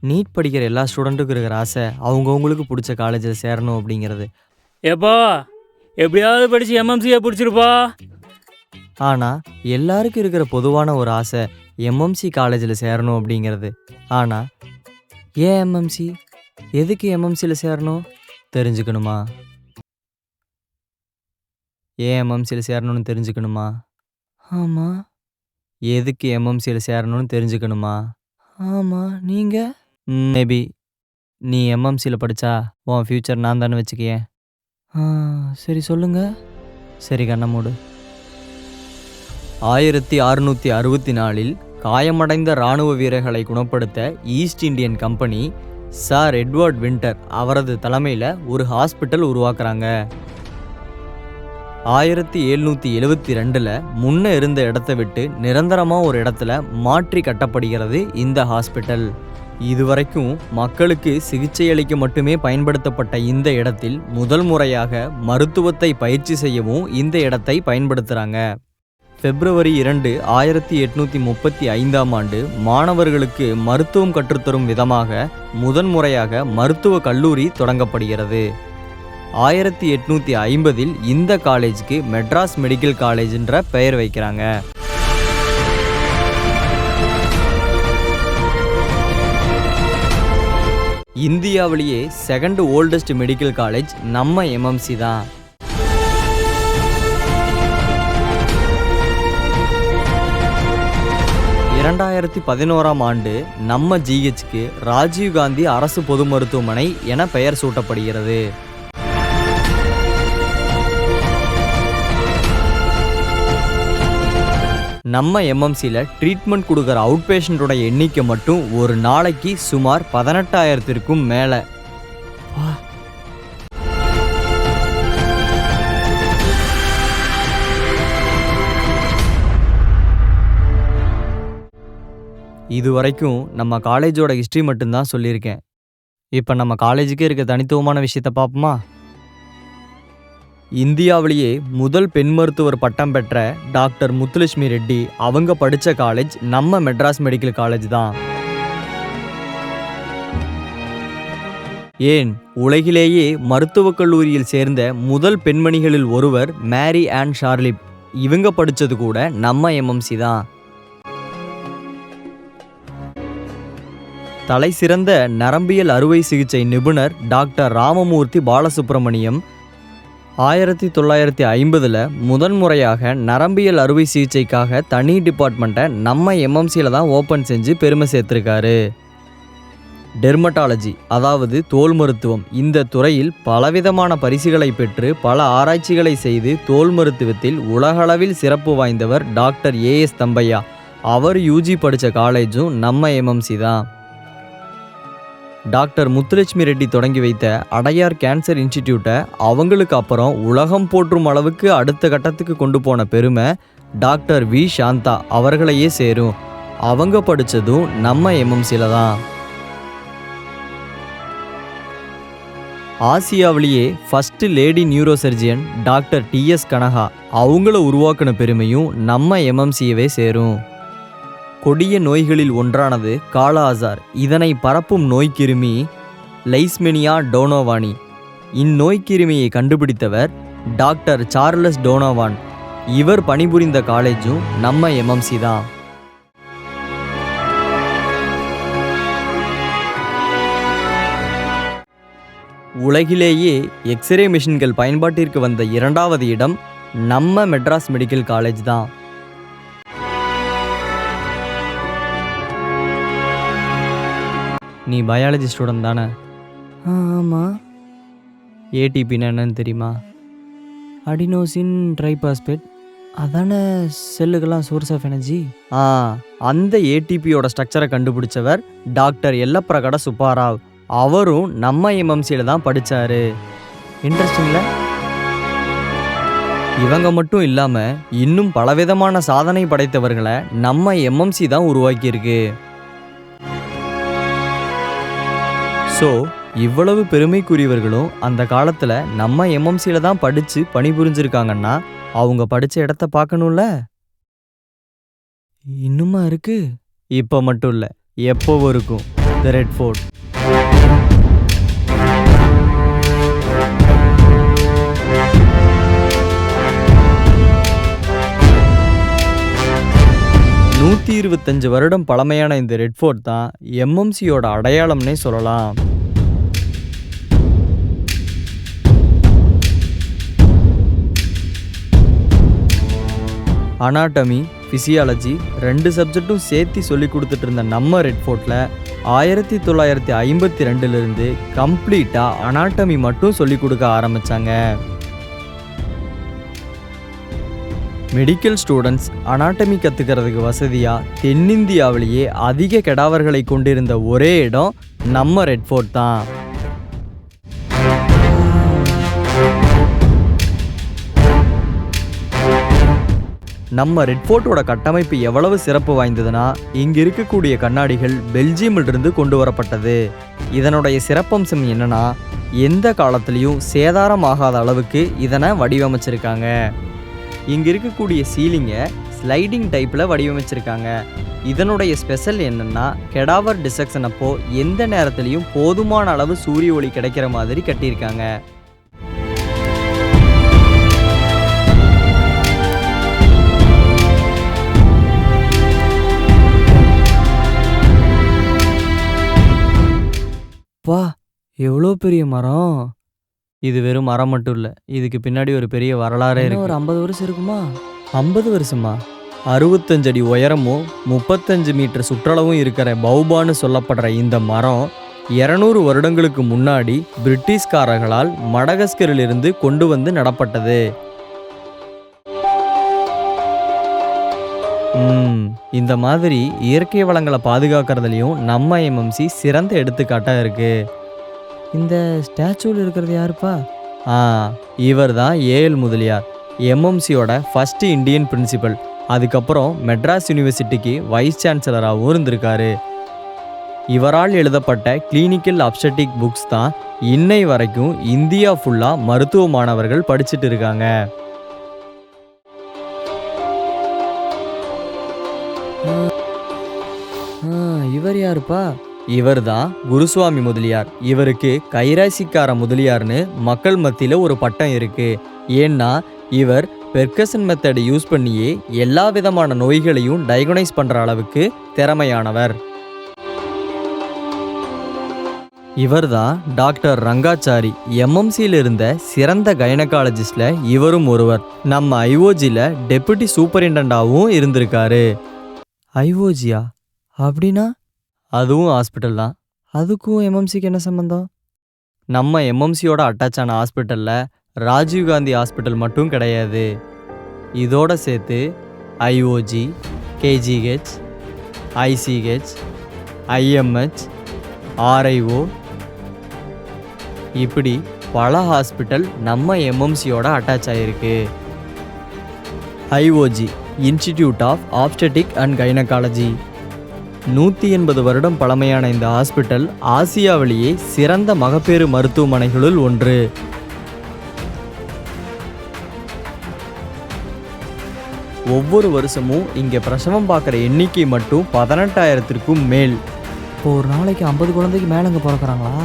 NEET படிக்கிற எல்லா ஸ்டூடெண்ட்டுக்கும் இருக்கிற ஆசை அவங்கவுங்களுக்கு பிடிச்ச காலேஜில் சேரணும் அப்படிங்கிறது. ஏப்பா எப்படியாவது படித்து எம்எம்சியை பிடிச்சிருப்பா. ஆனால் எல்லாருக்கும் இருக்கிற பொதுவான ஒரு ஆசை எம்எம்சி காலேஜில் சேரணும் அப்படிங்கிறது. ஆனால் ஏன் எம்எம்சி, எதுக்கு எம்எம்சியில் சேரணும் தெரிஞ்சுக்கணுமா? ஏன் எம்எம்சியில் சேரணும்னு தெரிஞ்சுக்கணுமா? ஆமாம். எதுக்கு எம்எம்சியில் சேரணும்னு தெரிஞ்சுக்கணுமா? ஆமாம். நீங்கள் மேபி நீ எம்எம்சியில் படித்தா உன் ஃப்யூச்சர் நான் தானே வச்சுக்கேன். சரி சொல்லுங்க. சரி கண்ண மூடு. 1664 காயமடைந்த இராணுவ வீரர்களை குணப்படுத்த East Indian company sir Edward Winter அவரது தலைமையில் ஒரு ஹாஸ்பிட்டல் உருவாக்குறாங்க. 1772 முன்ன இருந்த இடத்த விட்டு நிரந்தரமாக ஒரு இடத்துல மாற்றி கட்டப்படுகிறது இந்த ஹாஸ்பிட்டல். இதுவரைக்கும் மக்களுக்கு சிகிச்சை அளிக்க மட்டுமே பயன்படுத்தப்பட்ட இந்த இடத்தில் முதல் முறையாக மருத்துவத்தை பயிற்சி செய்யவும் இந்த இடத்தை பயன்படுத்துகிறாங்க. February 2, 1835 மாணவர்களுக்கு மருத்துவம் கற்றுத்தரும் விதமாக முதன்முறையாக மருத்துவ கல்லூரி தொடங்கப்படுகிறது. 1850 இந்த காலேஜுக்கு மெட்ராஸ் மெடிக்கல் காலேஜ் என்ற பெயர் வைக்கிறாங்க. இந்தியாவிலேயே செகண்ட் ஓல்டஸ்ட் மெடிக்கல் காலேஜ் நம்ம எம்எம்சி தான். ஆண்டு நம்ம ஜிஹெச்க்கு ராஜீவ்காந்தி அரசு பொது மருத்துவமனை என பெயர் சூட்டப்படுகிறது. நம்ம எம்எம்சியில் ட்ரீட்மெண்ட் கொடுக்குற அவுட் பேஷண்ட்டோட எண்ணிக்கை மட்டும் ஒரு நாளைக்கு சுமார் 18,000க்கும் மேலே. இது வரைக்கும் நம்ம காலேஜோட ஹிஸ்ட்ரி மட்டும்தான் சொல்லியிருக்கேன். இப்போ நம்ம காலேஜுக்கே இருக்க தனித்துவமான விஷயத்தை பார்ப்போமா? இந்தியாவிலேயே முதல் பெண் மருத்துவர் பட்டம் பெற்ற டாக்டர் முத்துலட்சுமி ரெட்டி அவங்க படித்த காலேஜ் நம்ம மெட்ராஸ் மெடிக்கல் காலேஜ் தான். ஏன் உலகிலேயே மருத்துவக் கல்லூரியில் சேர்ந்த முதல் பெண்மணிகளில் ஒருவர் மேரி ஆன் ஷார்லிப். இவங்க படித்தது கூட நம்ம எம்எம்சி தான். தலை சிறந்த நரம்பியல் அறுவை சிகிச்சை நிபுணர் டாக்டர் ராமமூர்த்தி பாலசுப்ரமணியம் 1950 முதன்முறையாக நரம்பியல் அறுவை சிகிச்சைக்காக தனி டிபார்ட்மெண்ட்டை நம்ம எம்எம்சியில் தான் ஓப்பன் செஞ்சு பெருமை சேர்த்துருக்காரு. டெர்மட்டாலஜி அதாவது தோல் மருத்துவம், இந்த துறையில் பலவிதமான பரிசுகளை பெற்று பல ஆராய்ச்சிகளை செய்து தோல் மருத்துவத்தில் உலகளவில் சிறப்பு வாய்ந்தவர் டாக்டர் ஏஎஸ் தம்பையா. அவர் யூஜி படித்த காலேஜும் நம்ம எம்எம்சி தான். டாக்டர் முத்துலட்சுமி ரெட்டி தொடங்கி வைத்த அடையார் கேன்சர் இன்ஸ்டிடியூட்டை அவங்களுக்கு அப்புறம் உலகம் போற்றும் அளவுக்கு அடுத்த கட்டத்துக்கு கொண்டு போன பெருமை டாக்டர் வி சாந்தா அவர்களையே சேரும். அவங்க படித்ததும் நம்ம எம்எம்சியில் தான். ஆசியாவிலேயே first lady neurosurgeon doctor DS Kanaka அவங்கள உருவாக்கின பெருமையும் நம்ம எம்எம்சியவே சேரும். கொடிய நோய்களில் ஒன்றானது காலா அசார். இதனை பரப்பும் நோய்க்கிருமி லைஸ்மெனியா டோனோவானி. இந்நோய்க்கிருமியை கண்டுபிடித்தவர் டாக்டர் சார்லஸ் டோனோவான். இவர் பணிபுரிந்த காலேஜும் நம்ம எம்எம்சி தான். உலகிலேயே எக்ஸ்ரே மிஷின்கள் பயன்பாட்டிற்கு வந்த 2வது இடம் நம்ம மெட்ராஸ் மெடிக்கல் காலேஜ் தான். நீ பயாலஜி ஸ்டூடெண்ட் தானே? ஆமாம். ஏடிபின்னு என்னன்னு தெரியுமா? Adenosine triphosphate. அதானே செல்லுக்கெல்லாம் சோர்ஸ் ஆஃப் எனர்ஜி. அந்த ஏடிபியோட ஸ்ட்ரக்சரை கண்டுபிடிச்சவர் டாக்டர் எல்லப்பிரகட சுப்பாராவ். அவரும் நம்ம எம்எம்சியில் தான் படித்தார். இன்ட்ரெஸ்டிங்ல. இவங்க மட்டும் இல்லாமல் இன்னும் பலவிதமான சாதனை படைத்தவர்களை நம்ம எம்எம்சி தான் உருவாக்கியிருக்கு. ஸோ இவ்வளவு பெருமைக்குரியவர்களும் அந்த காலத்தில் நம்ம எம்எம்சியில் தான் படித்து பணிபுரிஞ்சிருக்காங்கன்னா அவங்க படித்த இடத்த பார்க்கணும்ல. இன்னுமா இருக்கு? இப்போ மட்டும் இல்லை, எப்போவும் இருக்கும். The Red Fort. நூற்றி 25 வருடம் பழமையான இந்த ரெட் ஃபோர்ட் தான் எம்எம்சியோட அடையாளம்னே சொல்லலாம். அனாட்டமி, ஃபிசியாலஜி 2 சப்ஜெக்டும் சேர்த்து சொல்லி கொடுத்துட்டு இருந்த நம்ம ரெட் ஃபோர்ட்டில் 1952 கம்ப்ளீட்டாக அனாட்டமி மட்டும் சொல்லி கொடுக்க ஆரம்பித்தாங்க. மெடிக்கல் ஸ்டூடெண்ட்ஸ் அனாட்டமி கற்றுக்கிறதுக்கு வசதியாக தென்னிந்தியாவிலேயே அதிக கெடாவர்களை கொண்டிருந்த ஒரே இடம் நம்ம ரெட் ஃபோர்ட் தான். நம்ம ரெட் ஃபோர்ட்டோட கட்டமைப்பு எவ்வளவு சிறப்பு வாய்ந்ததுன்னா, இங்கே இருக்கக்கூடிய கண்ணாடிகள் பெல்ஜியமிலிருந்து கொண்டு வரப்பட்டது. இதனுடைய சிறப்பம்சம் என்னன்னா, எந்த காலத்துலேயும் சேதாரமாகாத அளவுக்கு இதனை வடிவமைச்சிருக்காங்க. இங்கே இருக்கக்கூடிய சீலிங்கை ஸ்லைடிங் டைப்பில் வடிவமைச்சிருக்காங்க. இதனுடைய ஸ்பெஷல் என்னென்னா, கெடாவர் டிசெக்ஷன் அப்போ எந்த நேரத்துலையும் போதுமான அளவு சூரிய ஒளி கிடைக்கிற மாதிரி கட்டியிருக்காங்க. வா, எவ்வளோ பெரிய மரம்! இது வெறும் மரம் மட்டும் இல்லை, இதுக்கு பின்னாடி ஒரு பெரிய வரலாறே இருக்கு. ஒரு 50 வருஷம் இருக்குமா? 50 வருஷமா? 65 அடி உயரமும் 35 மீட்டர் சுற்றளவும் இருக்கிற பௌபான்னு சொல்லப்படுற இந்த மரம் 200 வருடங்களுக்கு முன்னாடி பிரிட்டிஷ்காரர்களால் மடகஸ்கரிலிருந்து கொண்டு வந்து நடப்பட்டது. இந்த மாதிரி இயற்கை வளங்களை பாதுகாக்கிறதுலையும் நம்ம எம்எம்சி சிறந்த எடுத்துக்காட்டாக இருக்கு. இந்த ஸ்டாச்சுவில் இருக்கிறது யாருப்பா? இவர் தான் ஏஎல் முதலியார், எம்எம்சியோட ஃபர்ஸ்ட் இந்தியன் பிரின்சிபல். அதுக்கப்புறம் மெட்ராஸ் யூனிவர்சிட்டிக்கு வைஸ் சான்சலராகவும் இருந்திருக்காரு. இவரால் எழுதப்பட்ட கிளினிக்கல் அப்ஸ்டெட்டிக் புக்ஸ் தான் இன்னை வரைக்கும் இந்தியா ஃபுல்லாக மருத்துவ மாணவர்கள் படிச்சுட்டு இருக்காங்க. இவர் யாருப்பா? இவர் தான் குருசுவாமி முதலியார். இவருக்கு கைராசிக்கார முதலியார்னு மக்கள் மத்தியில் ஒரு பட்டம் இருக்கு. ஏன்னா இவர் பெர்கஷன் மெத்தடை யூஸ் பண்ணியே எல்லா விதமான நோய்களையும் டயக்னைஸ் பண்ற அளவுக்கு திறமையானவர். இவர் தான் டாக்டர் ரங்காச்சாரி. எம்எம்சியில் இருந்த சிறந்த கைனகாலஜிஸ்ட்ல இவரும் ஒருவர். நம்ம ஐஓஜியில் டெபுட்டி சூப்பரிண்டெண்டாகவும் இருந்திருக்காரு. ஐஓஜியா அப்படின்னா? அதுவும் ஹாஸ்பிட்டல் தான். அதுக்கும் எம்எம்சிக்கு என்ன சம்மந்தம்? நம்ம எம்எம்சியோட அட்டாச் ஆன ஹாஸ்பிட்டலில் ராஜீவ்காந்தி ஹாஸ்பிட்டல் மட்டும் கிடையாது. இதோட சேர்த்து ஐஓஜி, கேஜிஹெச், ஐசிஹெச், ஐஎம்ஹெச், ஆர்ஐஓ இப்படி பல ஹாஸ்பிட்டல் நம்ம எம்எம்சியோட அட்டாச் ஆகிருக்கு. ஐஓஜி இன்ஸ்டிடியூட் ஆஃப் ஆப்ஸ்டெட்டிக் அண்ட் கைனகாலஜி 180 வருடம் பழமையான இந்த ஹாஸ்பிட்டல் ஆசியாவிலேயே சிறந்த மகப்பேறு மருத்துவமனைகளுள் ஒன்று. ஒவ்வொரு வருஷமும் இங்கே பிரசவம் பார்க்குற எண்ணிக்கை மட்டும் 18,000க்கும் மேல். இப்போ ஒரு நாளைக்கு 50 குழந்தைக்கு மேலே இங்கே பிறக்கிறாங்களா?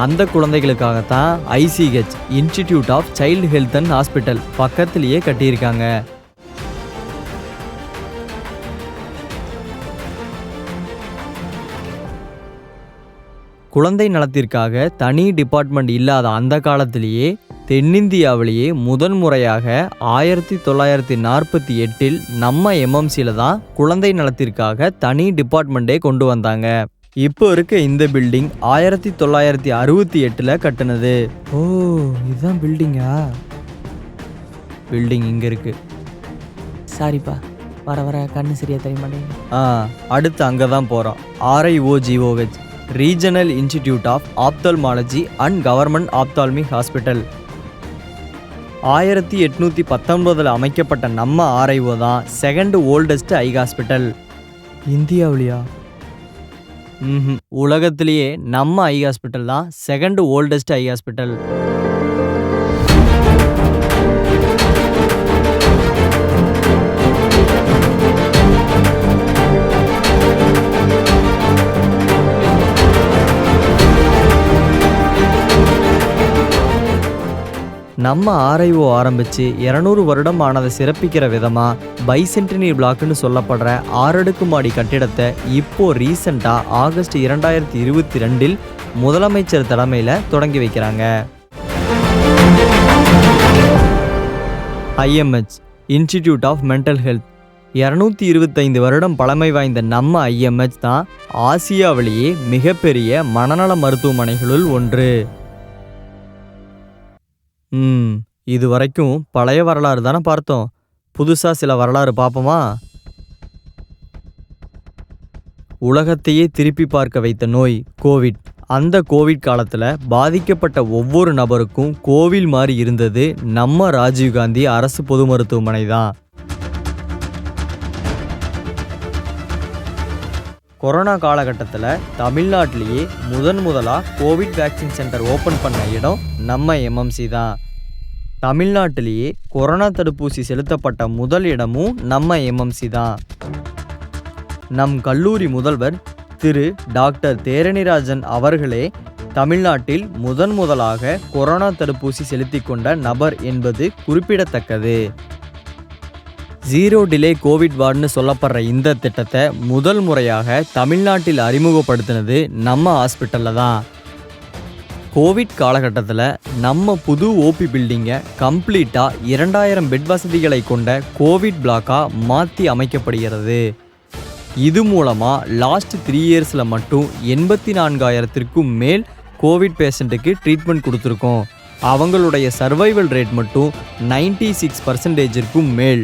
அந்த குழந்தைகளுக்காகத்தான் ICH institute of child health and hospital பக்கத்திலேயே கட்டியிருக்காங்க. குழந்தை நலத்திற்காக தனி டிபார்ட்மெண்ட் இல்லாத அந்த காலத்திலேயே தென்னிந்தியாவிலேயே முதன்முறையாக 1948 நம்ம எம்எம்சியில் தான் குழந்தை நலத்திற்காக தனி டிபார்ட்மெண்ட்டே கொண்டு வந்தாங்க. இப்போ இருக்க இந்த பில்டிங் 1968 கட்டினது. ஓ, இதுதான் பில்டிங்கா? பில்டிங் இங்கே இருக்கு. சாரிப்பா, வர வர கண்ணு சரியா தெரிய மாட்டேங்குது. அடுத்து அங்கே தான் போகிறோம். RIOGOH regional institute of ophthalmology and government ophthalmic hospital. 1819 அமைக்கப்பட்ட நம்ம RIO தான் செகண்ட் ஓல்டஸ்ட் ஐ ஹாஸ்பிட்டல். இந்தியாவிலையா? உலகத்திலேயே நம்ம ஐ ஹாஸ்பிட்டல் தான் செகண்ட் ஓல்டஸ்ட் ஐ ஹாஸ்பிட்டல். நம்ம ஆர்ஐஓ ஆரம்பித்து 200 வருடம் ஆனதை சிறப்பிக்கிற விதமாக பைசென்டினி பிளாக்னு சொல்லப்படுற 6 அடுக்குமாடி கட்டிடத்தை இப்போது ரீசெண்டாக ஆகஸ்ட் 2022 முதலமைச்சர் தலைமையில் தொடங்கி வைக்கிறாங்க. IMH institute of mental health 225 வருடம் பழமை வாய்ந்த நம்ம IMH தான் ஆசியாவிலேயே மிகப்பெரிய மனநல மருத்துவமனைகளுள் ஒன்று. இது வரைக்கும் பழைய வரலாறு தானே பார்த்தோம். புதுசாக சில வரலாறு பார்ப்போமா? உலகத்தையே திருப்பி பார்க்க வைத்த நோய் கோவிட். அந்த கோவிட் காலத்தில் பாதிக்கப்பட்ட ஒவ்வொரு நபருக்கும் கோவில் மாதிரி இருந்தது நம்ம ராஜீவ்காந்தி அரசு பொது மருத்துவமனை தான். கொரோனா காலகட்டத்தில் தமிழ்நாட்டிலேயே முதலாக கோவிட் வேக்சின் சென்டர் ஓப்பன் பண்ண இடம் நம்ம MMC தான். தமிழ்நாட்டிலேயே கொரோனா தடுப்பூசி செலுத்தப்பட்ட முதல் இடமும் நம்ம MMC தான். நம் கல்லூரி முதல்வர் திரு டாக்டர் தேரணிராஜன் அவர்களே தமிழ்நாட்டில் முதலாக கொரோனா தடுப்பூசி செலுத்தி கொண்ட நபர் என்பது குறிப்பிடத்தக்கது. 0 டிலே கோவிட் வார்டுன்னு சொல்லப்படுற இந்த திட்டத்தை முதல் முறையாக தமிழ்நாட்டில் அறிமுகப்படுத்தினது நம்ம ஹாஸ்பிட்டலில் தான். கோவிட் காலகட்டத்தில் நம்ம புது ஓபி பில்டிங்கை கம்ப்ளீட்டாக 2000 பெட் வசதிகளை கொண்ட கோவிட் பிளாக்காக மாற்றி அமைக்கப்படுகிறது. இது மூலமாக லாஸ்ட் 3 இயர்ஸில் மட்டும் 84,000க்கும் மேல் கோவிட் பேஷண்ட்டுக்கு ட்ரீட்மெண்ட் கொடுத்துருக்கோம். அவங்களுடைய சர்வைவல் ரேட் மட்டும் 96% மேல்.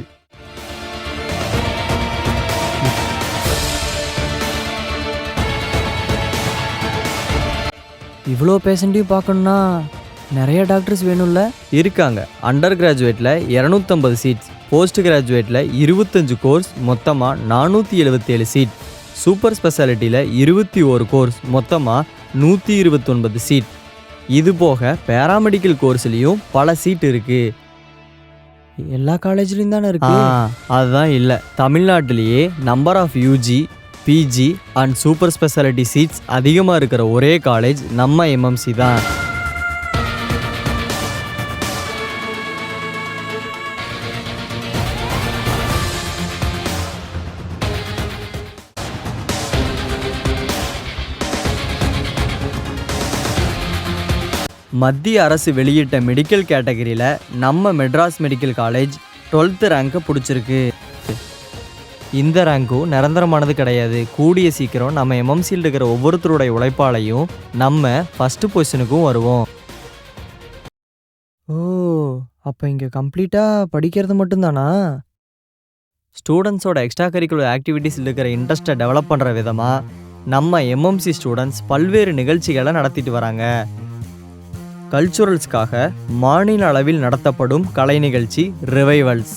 இவ்வளோ பேஷண்ட்டையும் பார்க்கணுன்னா நிறைய டாக்டர்ஸ் வேணும்ல. இருக்காங்க. அண்டர் கிராஜுவேட்டில் 250 சீட்ஸ், போஸ்ட் கிராஜுவேட்டில் 25 கோர்ஸ், மொத்தமாக 477 சீட், சூப்பர் ஸ்பெஷாலிட்டியில் 21 கோர்ஸ், மொத்தமாக 129 சீட். இது போக பேராமெடிக்கல் கோர்ஸ்லேயும் பல சீட் இருக்குது. எல்லா காலேஜ்லேயும் தானே இருக்கு. அதுதான் இல்லை, தமிழ்நாட்டிலேயே number of UG, PG and super speciality seats அதிகமாக இருக்கிற ஒரே காலேஜ் நம்ம MMC தான். மத்திய அரசு வெளியிட்ட மெடிக்கல் கேட்டகரியில் நம்ம மெட்ராஸ் மெடிக்கல் காலேஜ் 12th ரேங்கை பிடிச்சிருக்கு. இந்த ரேங்க்கும் நிரந்தரமானது கிடையாது. கூடிய சீக்கிரம் நம்ம MMCயில் இருக்கிற ஒவ்வொருத்தருடைய உழைப்பாலையும் நம்ம ஃபஸ்ட்டு பொசிஷனுக்கும் வருவோம். ஓ, அப்போ இங்கே கம்ப்ளீட்டாக படிக்கிறது மட்டும்தானா? ஸ்டூடெண்ட்ஸோட எக்ஸ்ட்ரா கரிக்குலர் ஆக்டிவிட்டீஸில் இருக்கிற இன்ட்ரெஸ்ட்டை டெவலப் பண்ணுற விதமாக நம்ம MMC ஸ்டூடெண்ட்ஸ் பல்வேறு நிகழ்ச்சிகளை நடத்திட்டு வராங்க. கல்ச்சுரல்ஸ்க்காக மாநில அளவில் நடத்தப்படும் கலை நிகழ்ச்சி ரிவைவல்ஸ்.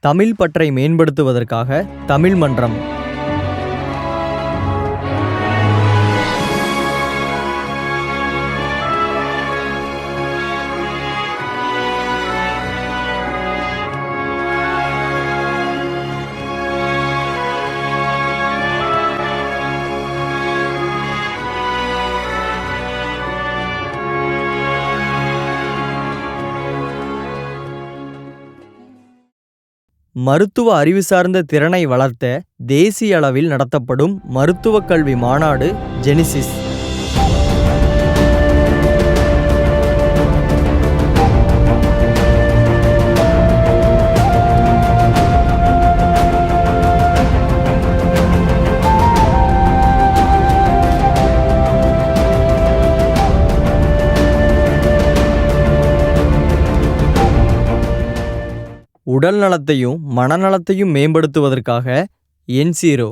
தமிழ் பற்றை மேம்படுத்துவதற்காக தமிழ் மன்றம். மருத்துவ அறிவு சார்ந்த திறனை வளர்த்த தேசிய அளவில் நடத்தப்படும் மருத்துவக் கல்வி மாநாடு ஜெனிசிஸ். உடல் நலத்தையும் மனநலத்தையும் மேம்படுத்துவதற்காக N0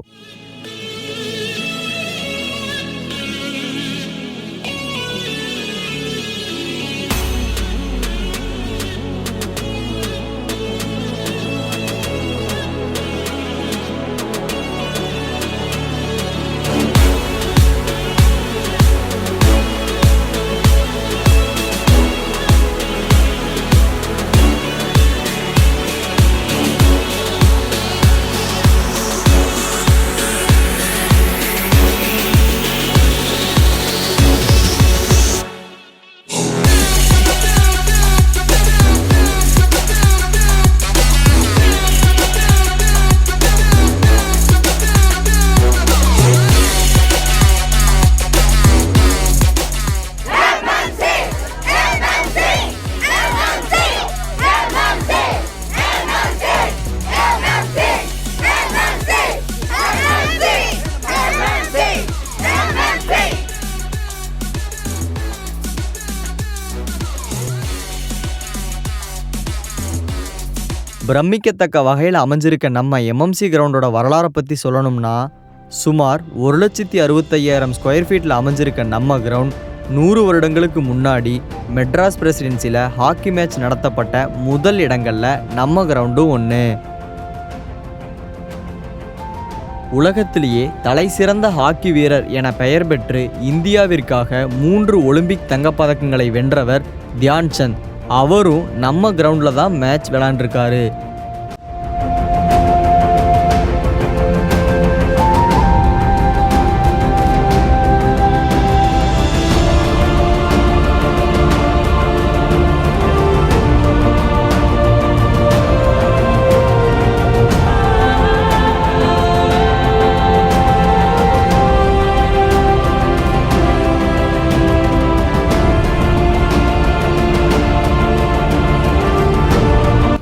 பிரமிக்கத்தக்க வகையில் அமைஞ்சிருக்க நம்ம எம்எம்சி கிரவுண்டோட வரலாறை பற்றி சொல்லணும்னா, சுமார் 1,65,000 ஸ்கொயர் ஃபீட்டில் அமைஞ்சிருக்க நம்ம கிரவுண்ட் 100 வருடங்களுக்கு முன்னாடி மெட்ராஸ் பிரசிடென்சியில் ஹாக்கி மேட்ச் நடத்தப்பட்ட முதல் இடங்களில் நம்ம கிரவுண்டும் ஒன்று. உலகத்திலேயே தலை சிறந்த ஹாக்கி வீரர் என பெயர் பெற்று இந்தியாவிற்காக 3 ஒலிம்பிக் தங்கப்பதக்கங்களை வென்றவர் தியான் சந்த். அவரும் நம்ம கிரவுண்டில் தான் மேட்ச் விளையாண்டுருக்காரு.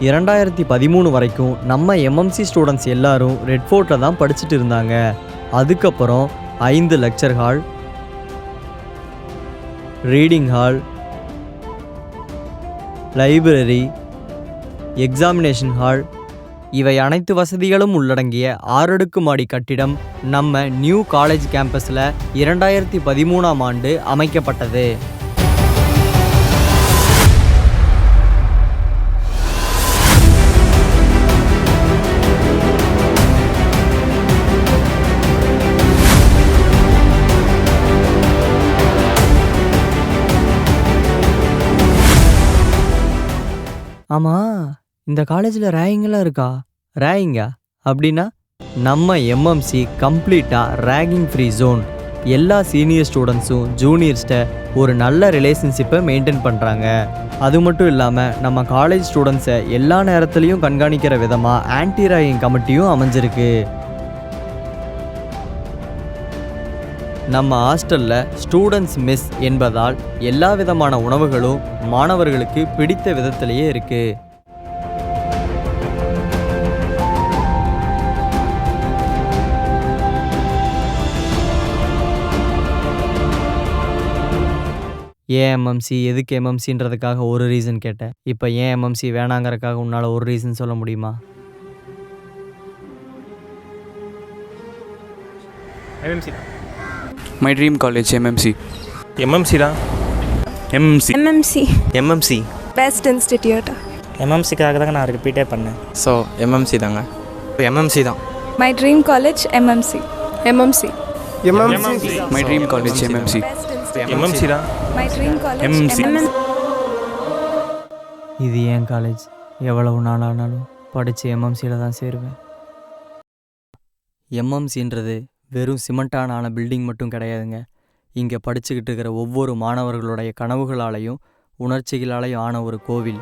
இரண்டாயிரத்தி 13 வரைக்கும் நம்ம எம்எம்சி ஸ்டூடெண்ட்ஸ் எல்லாரும் ரெட் ஃபோர்ட்டில் தான் படிச்சுட்டு இருந்தாங்க. அதுக்கப்புறம் 5 lecture hall, reading hall, library, examination hall இவை அனைத்து வசதிகளும் உள்ளடங்கிய 6 அடுக்குமாடி கட்டிடம் நம்ம நியூ காலேஜ் கேம்பஸில் 2013ஆம் ஆண்டு அமைக்கப்பட்டது. ஆமாம், இந்த காலேஜில் ரேகிங்லாம் இருக்கா? ரேகிங்கா அப்படின்னா? நம்ம எம்எம்சி கம்ப்ளீட்டாக ரேகிங் ஃப்ரீ ஜோன். எல்லா சீனியர் ஸ்டூடெண்ட்ஸும் ஜூனியர்ஸ்கிட்ட ஒரு நல்ல ரிலேஷன்ஷிப்பை மெயின்டைன் பண்ணுறாங்க. அது மட்டும் இல்லாமல் நம்ம காலேஜ் ஸ்டூடெண்ட்ஸை எல்லா நேரத்துலையும் கண்காணிக்கிற விதமாக ஆன்டி ரேகிங் கமிட்டியும் அமைஞ்சிருக்கு. நம்ம ஹாஸ்டலில் ஸ்டூடெண்ட்ஸ் மெஸ் என்பதால் எல்லா விதமான உணவுகளும் மாணவர்களுக்கு பிடித்த விதத்திலேயே இருக்குது. ஏன் எம்எம்சி, எதுக்கு எம்எம்சின்றதுக்காக ஒரு ரீசன் கேட்டேன். இப்போ ஏன் எம்எம்சி வேணாங்கிறதுக்காக உன்னால் ஒரு ரீசன் சொல்ல முடியுமா? MMC. My dream college MMC. MMC தான். MMC. Best institute. MMCக்காக தாங்க நான் ரிப்பீட்டே பண்ணேன். ஸோ MMC தாங்க. MMC தான். My dream college MMC. My dream college MMC. MMC தான். My dream college MMC. இது ஏன் காலேஜ், எவ்வளவு நாளானாலும் படித்து எம்எம்சியில் தான் சேருவேன். எம்எம்சின்றது வெறும் சிமெண்டான பில்டிங் மட்டும் கிடையாதுங்க. இங்கே படிச்சுக்கிட்டு இருக்கிற ஒவ்வொரு மாணவர்களுடைய கனவுகளாலையும் உணர்ச்சிகளாலையும் ஆன ஒரு கோவில்.